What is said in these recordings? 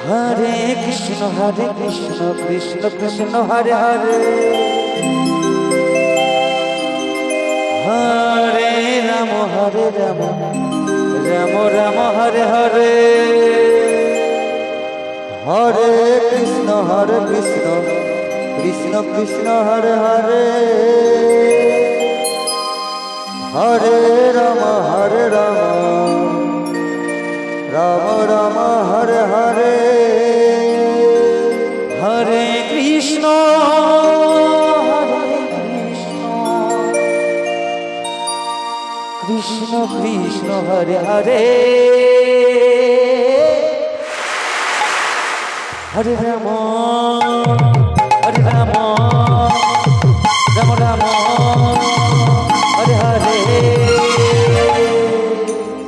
Hare Krishna Krishna Krishna Hare Hare Hare Ram Ram Ram Hare Hare Hare Krishna Krishna Krishna Hare Hare Hare Ram Ram Ram Hare Hare Hare Krishna Krishna Krishna Hare Hare Hare Ram Ram Ram Hare Hare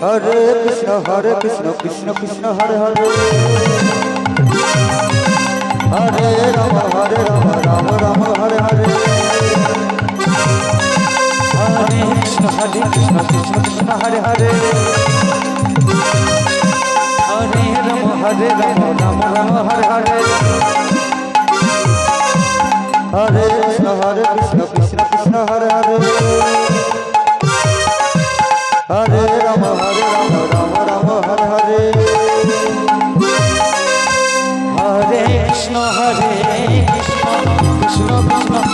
Hare Krishna Krishna Krishna Hare Hare Hare Ram Ram Ram Hare Hare Hare Krishna Krishna Krishna Hare Hare Hare Ram Ram Ram Hare Hare Hare Krishna Krishna Krishna Hare Hare Hare Ram Ram Ram Hare Hare Hare Krishna Krishna Krishna Hare Hare Hare Ram Ram Ram Hare Hare Hare Krishna Krishna Krishna Hare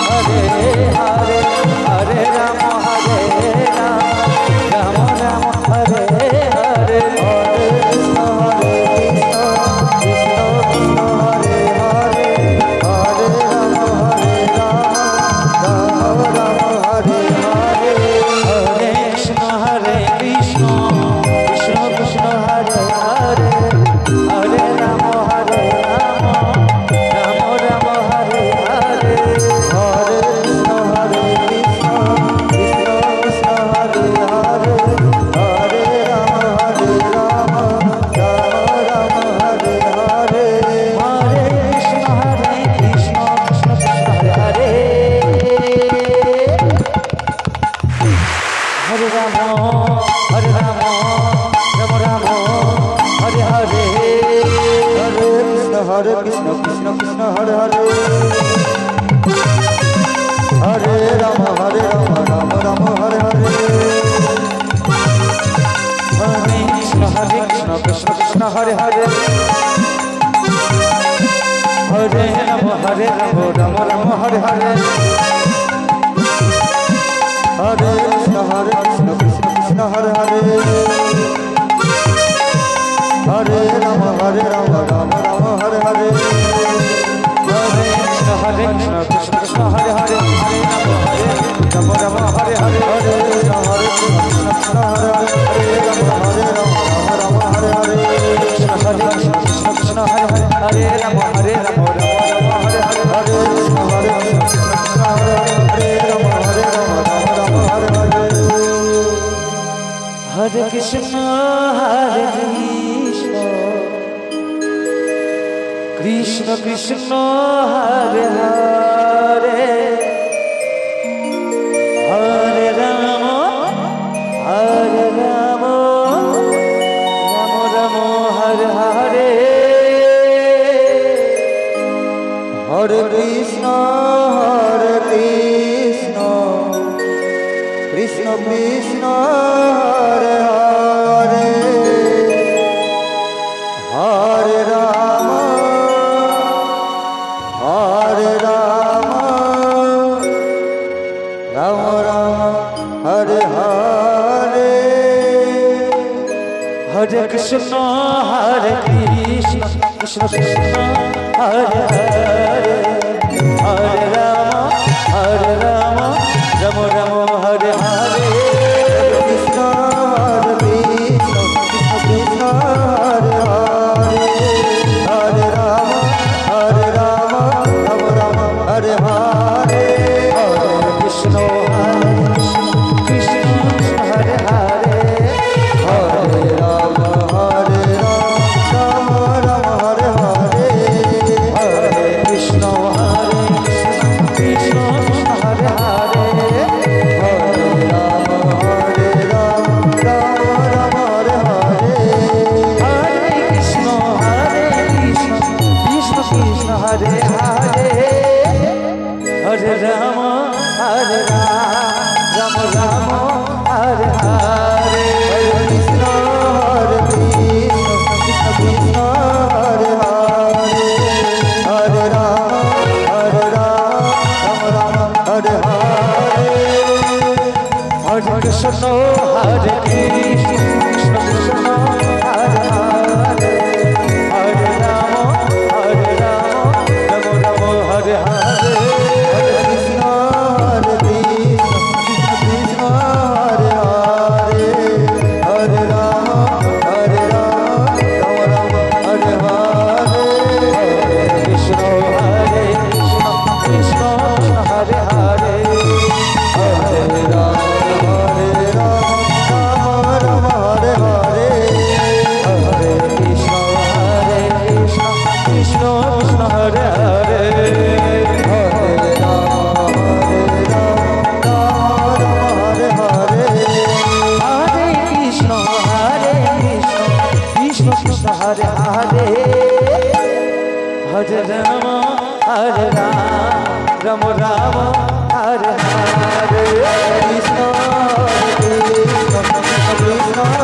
Hare Hare Ram Ram Ram Hare Hare Hare Krishna Krishna Krishna Hare Hare Hare Ram Ram Ram Hare Hare Hare Krishna Krishna Krishna Krishna Hare Hare Hare Ram Ram Ram Hare Hare Hare Krishna Krishna Krishna Hare Hare Hare Ram Ram Ram Hare Hare Hare Krishna Krishna Krishna Hare Hare Hare Ram Ram Ram Hare Hare Hare Krishna Krishna Krishna Hare Hare Hare Ram Ram Ram Hare Hare Hare Krishna Krishna Krishna Hare Hare Hare Ram Ram Ram Hare Hare Hare Krishna Krishna Krishna Hare Hare Hare Ram Ram Hare Hare Hare Krishna Krishna Hare Hare Hare Ram Ram Hare Hare Krishna Krishna Krishna Hare Hare Hare Ram Ram Hare Hare Hare Krishna Krishna Hare Hare Ram Ram Hare Hare Hare Krishna Krishna Krishna Hare Hare Hare Ram Ram Ram Hare Hare Hare Krishna Krishna Krishna Hare Hare Hare Ram Ram Ram Hare Hare Hare Krishna Krishna Krishna Hare Hare Hare Ram Ram Ram Hare Hare Krishna Krishna Krishna Hare Hare Hare Ram Ram Ram Hare Hare Hare Krishna Krishna Hare Hare Hare Ram Ram Ram Hare Hare Hare Hare Hare Hare Rama Hare Rama Rama Hare Hare Hare Krishna Hare Krishna Krishna Hare Hare Hare Rama Rama Rama Hare Hare Hare Krishna Hare Krishna Krishna Hare Hare Hare Rama Rama Rama Hare Hare Hare Krishna Hare Krishna Krishna Hare Hare Hare Rama Rama Hare Hare Hare Krishna Hare Krishna Krishna Hare Hare Hare Rama Hare Rama Hare Rama Rama Hare Hare Krishna Hare Krishna Krishna